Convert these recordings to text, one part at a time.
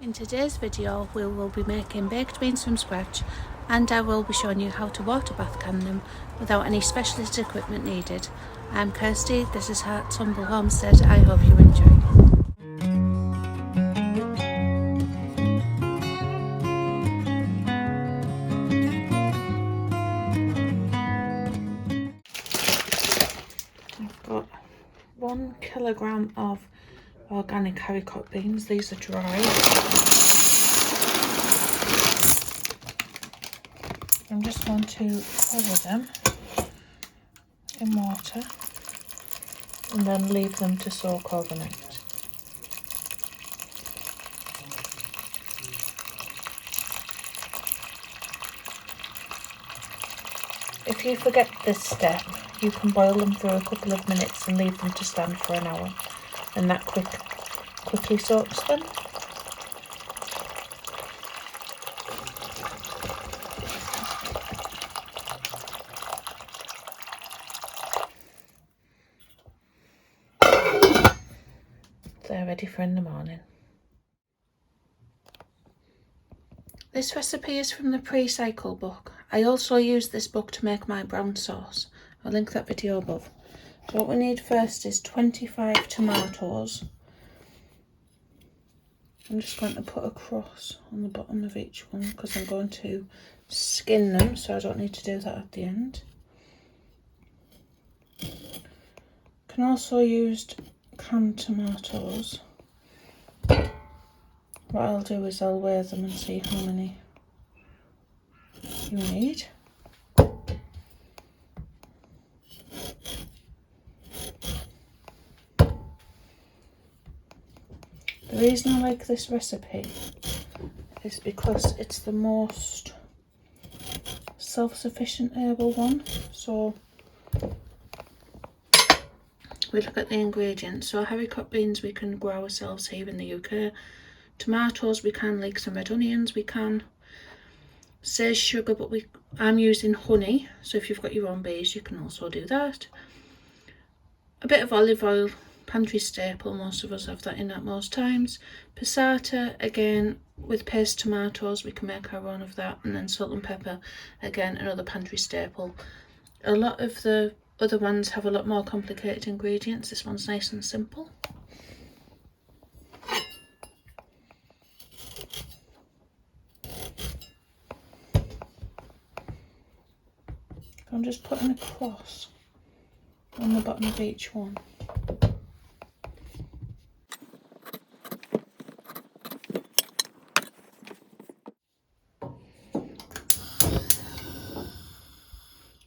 In today's video we will be making baked beans from scratch, and I will be showing you how to water bath can them without any specialist equipment needed. I'm Kirsty, this is Heart's Humble Homestead. I hope you enjoy. I've got 1 kilogram of organic haricot beans. These are dry. I'm just going to cover them in water and then leave them to soak overnight. If you forget this step, you can boil them for a couple of minutes and leave them to stand for an hour, and that quickly soaks them. They're ready for in the morning. This recipe is from the pre-cycle book. I also use this book to make my brown sauce. I'll link that video above. So what we need first is 25 tomatoes. I'm just going to put a cross on the bottom of each one because I'm going to skin them, so I don't need to do that at the end. You can also use canned tomatoes. What I'll do is I'll weigh them and see how many you need. The reason I like this recipe is because it's the most self-sufficient herbal one. So we look at the ingredients. So haricot beans we can grow ourselves here in the UK. Tomatoes we can, leeks and red onions we can. Sage sugar, but I'm using honey, so if you've got your own bees you can also do that. A bit of olive oil, pantry staple, most of us have that in at most times. Passata, again with paste tomatoes we can make our own of that, and then salt and pepper, again another pantry staple. A lot of the other ones have a lot more complicated ingredients. This one's nice and simple. I'm just putting a cross on the bottom of each one.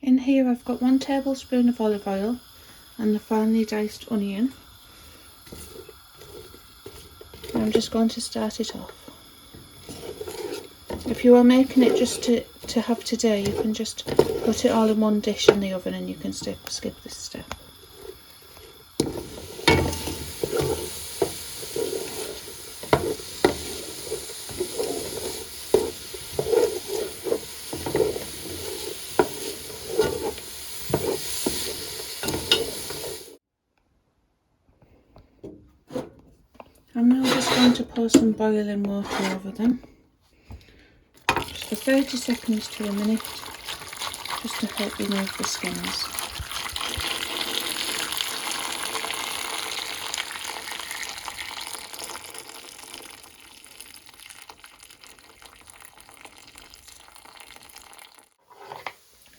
In here I've got 1 tablespoon of olive oil and the finely diced onion. And I'm just going to start it off. If you are making it just to have today, you can just put it all in one dish in the oven and you can skip this step. I'm now just going to pour some boiling water over them, just for 30 seconds to a minute, just to help remove the skins.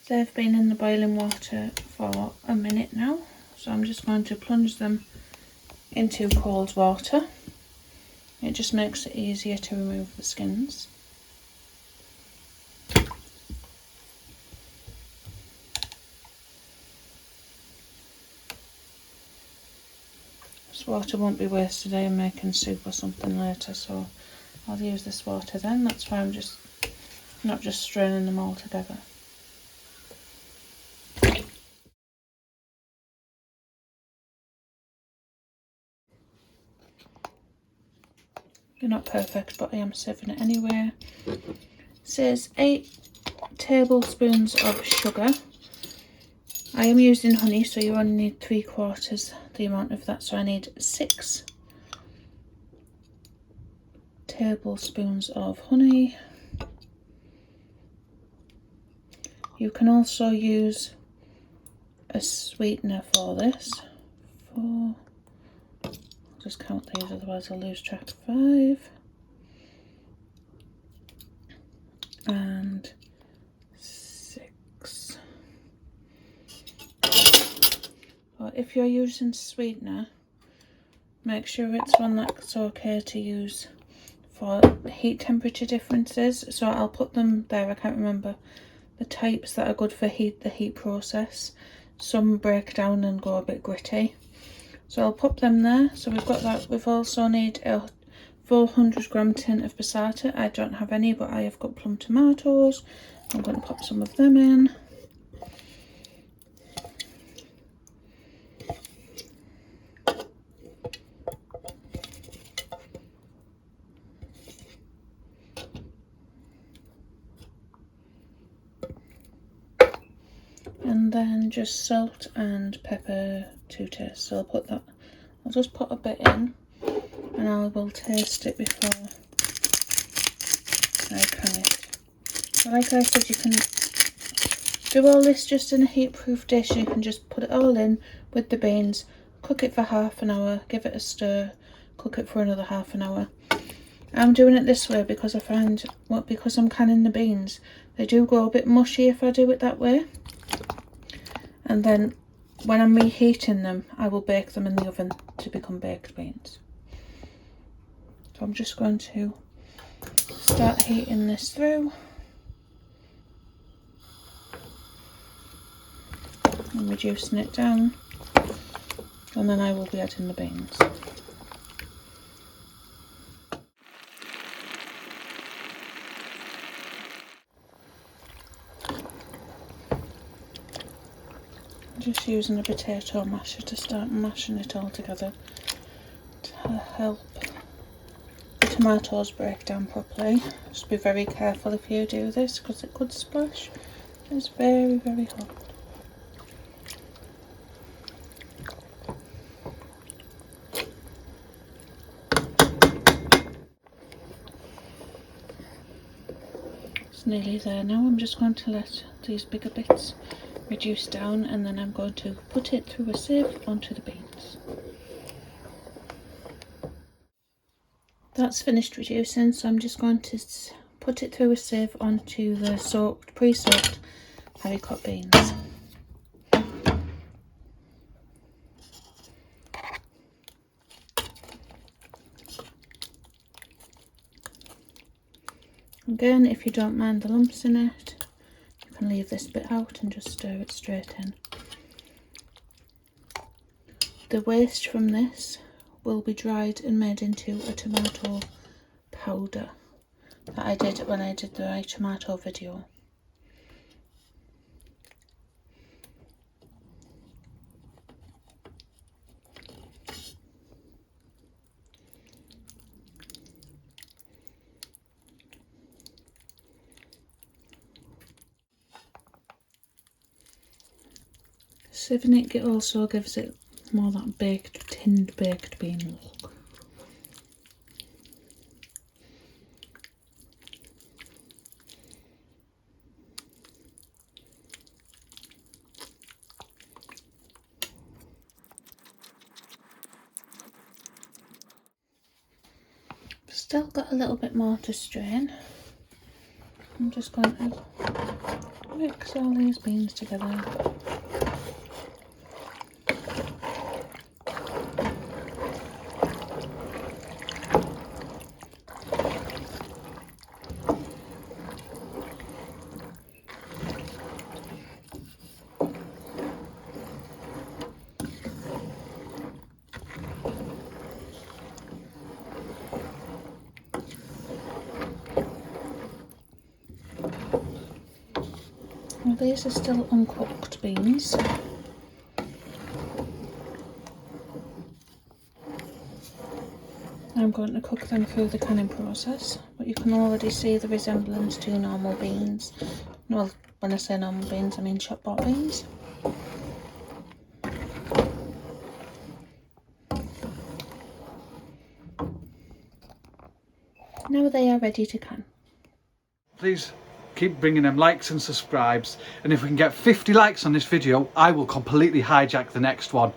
They've been in the boiling water for a minute now, so I'm just going to plunge them into cold water. It just makes it easier to remove the skins. This water won't be wasted. I am making soup or something later, so I'll use this water then. That's why I'm not just straining them all together. They're not perfect, but I am saving it anyway. It says 8 tablespoons of sugar. I am using honey, so you only need 3/4 the amount of that, so I need 6 tablespoons of honey. You can also use a sweetener for this. I'll just count these, otherwise I'll lose track. 5 and 6. Well, if you're using sweetener, make sure it's one that's okay to use for heat temperature differences. So I'll put them there. I can't remember the types that are good for the heat process. Some break down and go a bit gritty, so I'll pop them there. So we've got that. We've also need a 400g tin of passata. I don't have any, but I have got plum tomatoes. I'm going to pop some of them in. And then just salt and pepper to taste. So I'll just put a bit in and I will taste it before I can it. So like I said, you can do all this just in a heat-proof dish. You can just put it all in with the beans, cook it for half an hour, give it a stir, cook it for another half an hour. I'm doing it this way because I find, because I'm canning the beans, they do go a bit mushy if I do it that way. And then when I'm reheating them, I will bake them in the oven to become baked beans. So I'm just going to start heating this through. And reducing it down. And then I will be adding the beans. Just using a potato masher to start mashing it all together to help the tomatoes break down properly. Just be very careful if you do this because it could splash. It's very, very hot. It's nearly there now. I'm just going to let these bigger bits reduce down and then I'm going to put it through a sieve onto the beans. That's finished reducing, so I'm just going to put it through a sieve onto the pre-soaked haricot beans. Again, if you don't mind the lumps in it, you can leave this bit out and just stir it straight in. The waste from this will be dried and made into a tomato powder that I did when I did the tomato video. Sieving it also gives it more that tinned baked bean look. Still got a little bit more to strain. I'm just going to mix all these beans together. Well, these are still uncooked beans. I'm going to cook them through the canning process, but you can already see the resemblance to normal beans. Well, when I say normal beans, I mean shop bought beans. Now they are ready to can. Please keep bringing them likes and subscribes, and if we can get 50 likes on this video, I will completely hijack the next one.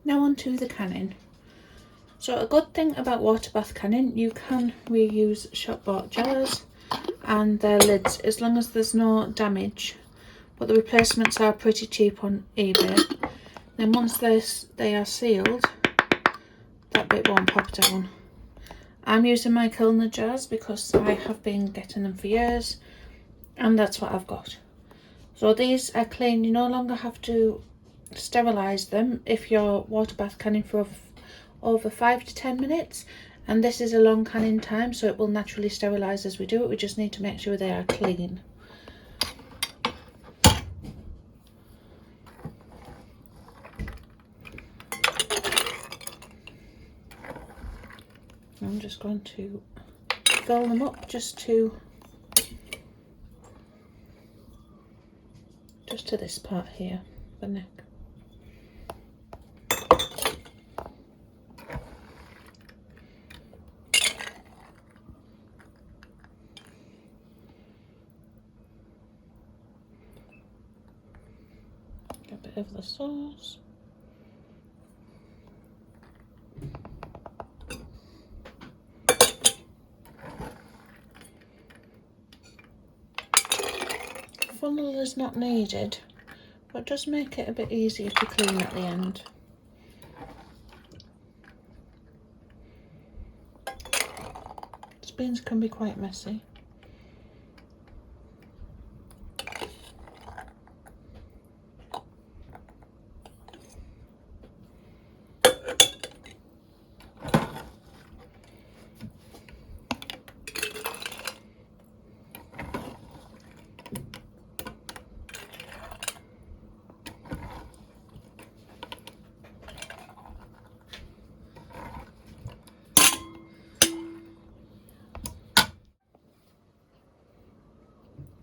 Now on to the canning. So a good thing about Waterbath canning, you can reuse shop bought jars and their lids as long as there's no damage, but the replacements are pretty cheap on eBay. Then once they are sealed, that bit won't pop down. I'm using my Kilner jars because I have been getting them for years and that's what I've got. So these are clean. You no longer have to sterilise them if you're Waterbath canning for over 5 to 10 minutes, and this is a long canning time, so it will naturally sterilise as we do it. We just need to make sure they are clean. I'm just going to fill them up just to this part here, the neck. A bit of the sauce. Funnel is not needed, but it does make it a bit easier to clean at the end. These beans can be quite messy.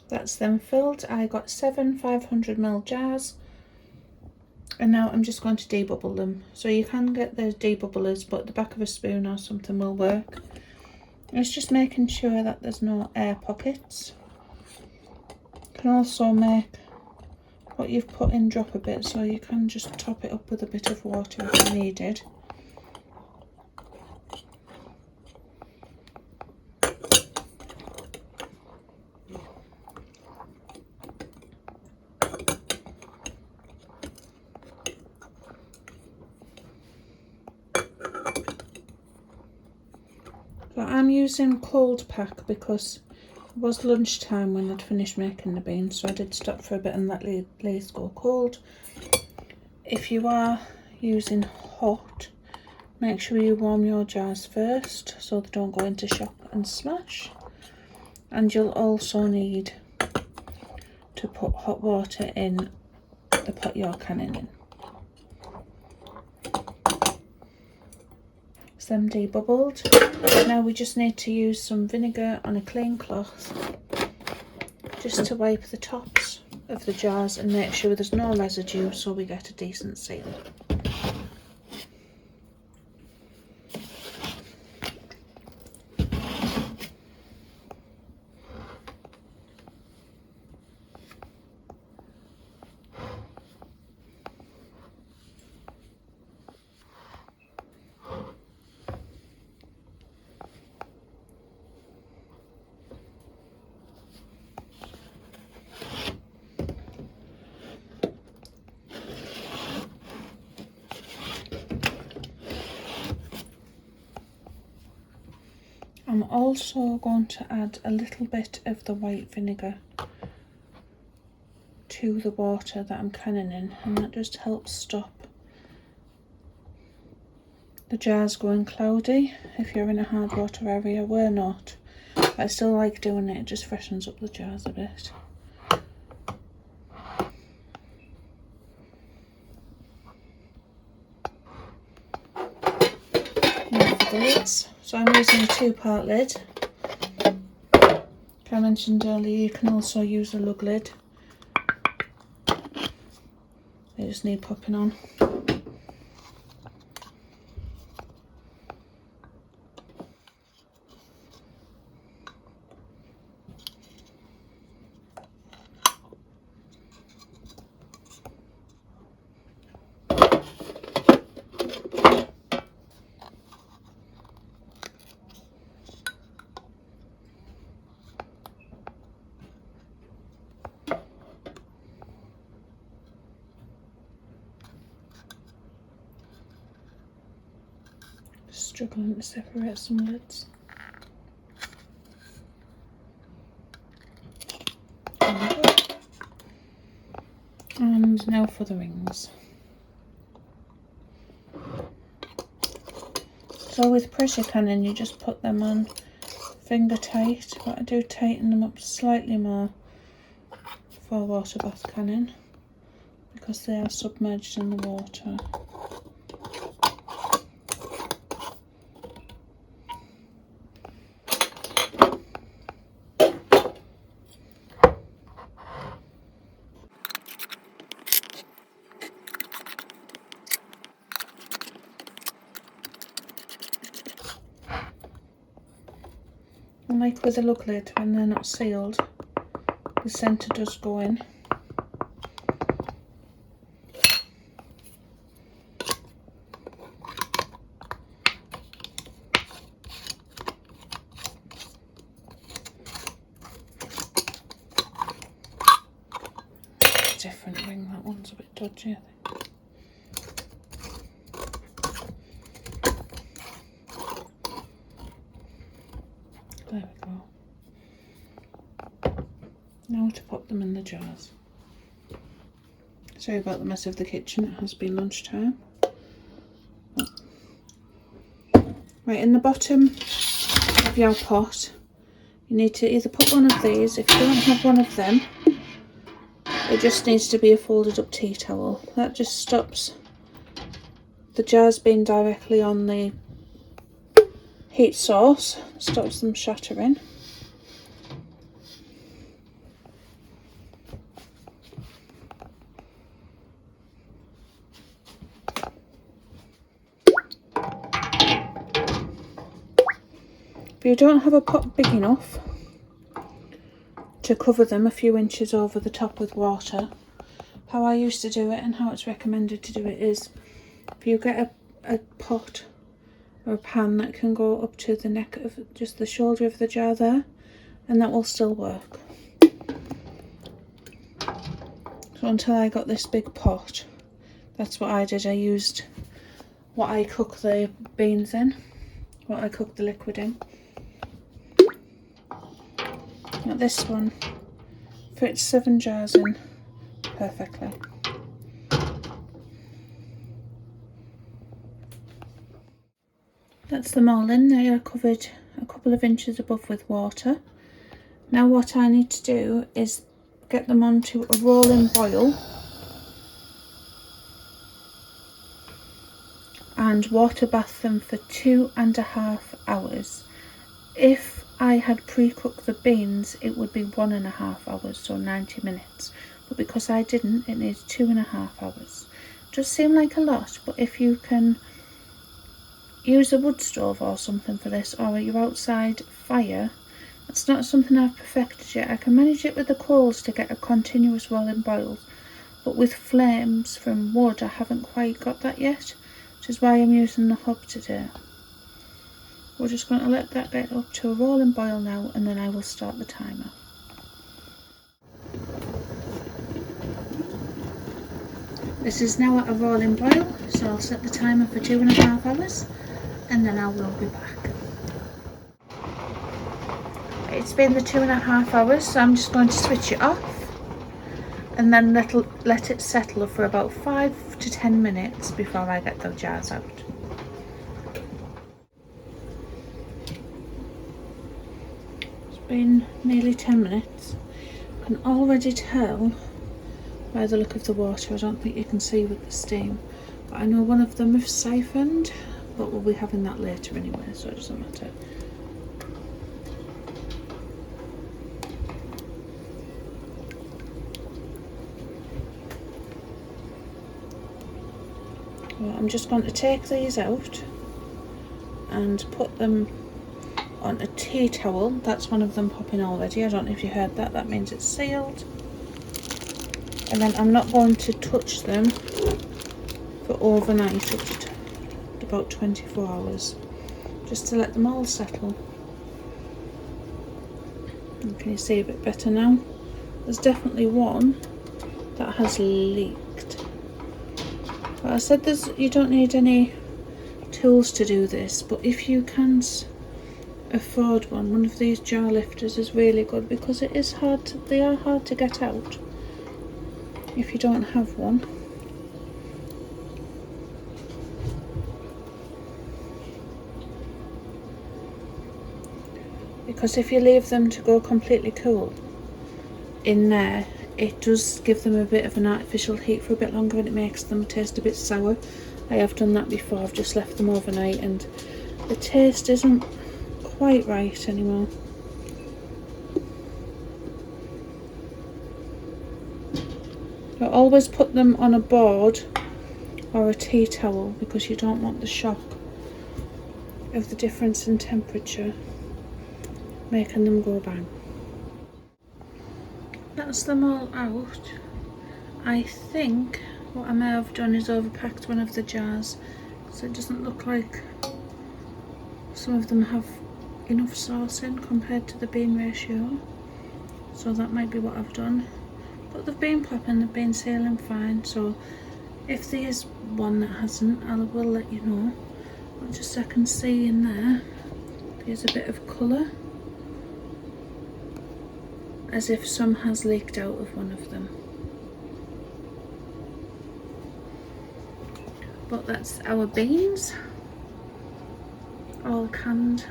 That's them filled. I got 7 500ml jars, and now I'm just going to debubble them. So you can get the debubblers, but the back of a spoon or something will work. It's just making sure that there's no air pockets. You can also make what you've put in drop a bit, so you can just top it up with a bit of water if you needed. So I'm using cold pack because it was lunchtime when I'd finished making the beans, so I did stop for a bit and let these go cold. If you are using hot, make sure you warm your jars first so they don't go into shock and smash. And you'll also need to put hot water in the pot you're canning in. It's them debubbled. Now we just need to use some vinegar on a clean cloth just to wipe the tops of the jars and make sure there's no residue so we get a decent seal. I'm also going to add a little bit of the white vinegar to the water that I'm canning in, and that just helps stop the jars going cloudy if you're in a hard water area. We're not, but I still like doing it. It just freshens up the jars a bit. Now for the lids. So I'm using a 2-part lid. Like I mentioned earlier, you can also use a lug lid. They just need popping on. Struggling to separate some lids. And now for the rings. So with pressure canning you just put them on finger tight, but I do tighten them up slightly more for water bath canning because they are submerged in the water. And like with the lug lid, when they're not sealed, the centre does go in. Different ring, that one's a bit dodgy, I think. There we go. Now to pop them in the jars. Sorry about the mess of the kitchen, it has been lunchtime. Right, in the bottom of your pot, you need to either put one of these. If you don't have one of them, it just needs to be a folded up tea towel. That just stops the jars being directly on the heat source, stops them shattering. If you don't have a pot big enough to cover them a few inches over the top with water, how I used to do it and how it's recommended to do it is if you get a pot or a pan that can go up to the neck of just the shoulder of the jar there, and that will still work. So until I got this big pot, that's what I did. I used what I cook the beans in, what I cook the liquid in. Now this one fits 7 jars in perfectly. That's them all in. They are covered a couple of inches above with water. Now what I need to do is get them onto a rolling boil and water bath them for 2.5 hours. If I had pre-cooked the beans, it would be 1.5 hours, so 90 minutes. But because I didn't, it needs 2.5 hours. Does seem like a lot, but if you can use a wood stove or something for this, or your outside fire, it's not something I've perfected yet. I can manage it with the coals to get a continuous rolling boil, but with flames from wood I haven't quite got that yet, which is why I'm using the hob today. We're just going to let that get up to a rolling boil now, and then I will start the timer. This is now at a rolling boil, so I'll set the timer for 2.5 hours and then I will be back. It's been the 2.5 hours, so I'm just going to switch it off and then let it settle for about 5 to 10 minutes before I get the jars out. It's been nearly 10 minutes. I can already tell by the look of the water, I don't think you can see with the steam, but I know one of them is siphoned, but we'll be having that later anyway, so it doesn't matter. Well, I'm just going to take these out and put them on a tea towel. That's one of them popping already. I don't know if you heard that. That means it's sealed. And then I'm not going to touch them for overnight, up to about 24 hours, just to let them all settle. And can you see a bit better now? There's definitely one that has leaked. But I said you don't need any tools to do this, but if you can't afford one of these jar lifters is really good, because it is hard to, they are hard to get out if you don't have one. Because if you leave them to go completely cool in there, it does give them a bit of an artificial heat for a bit longer and it makes them taste a bit sour. I have done that before. I've just left them overnight and the taste isn't quite right anymore. So always put them on a board or a tea towel, because you don't want the shock of the difference in temperature making them go bang. That's them all out. I think what I may have done is overpacked one of the jars, so it doesn't look like some of them have enough sauce in compared to the bean ratio. So that might be what I've done. But they've been popping, they've been sailing fine, so if there's one that hasn't, I will let you know. But just so I can see in there, there's a bit of colour, as if some has leaked out of one of them. But that's our beans, all canned.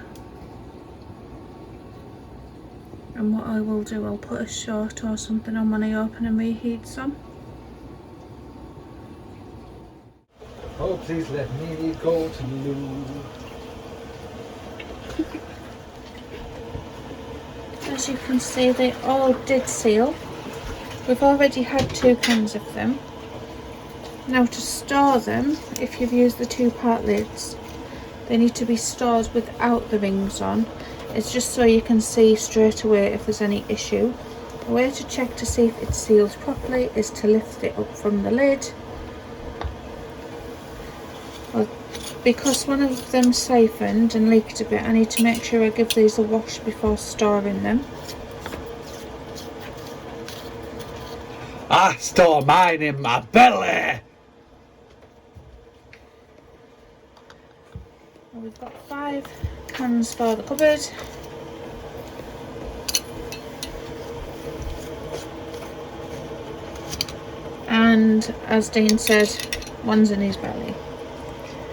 And what I will do, I'll put a short or something on when I open and reheat some. Oh, please let me go to you. As you can see, they all did seal. We've already had 2 cans of them. Now to store them, if you've used the 2-part lids, they need to be stored without the rings on. It's just so you can see straight away if there's any issue. The way to check to see if it's sealed properly is to lift it up from the lid. Well, because one of them siphoned and leaked a bit, I need to make sure I give these a wash before storing them. I store mine in my belly. Well, we've got 5 cans for the cupboard. And as Dean said, one's in his belly.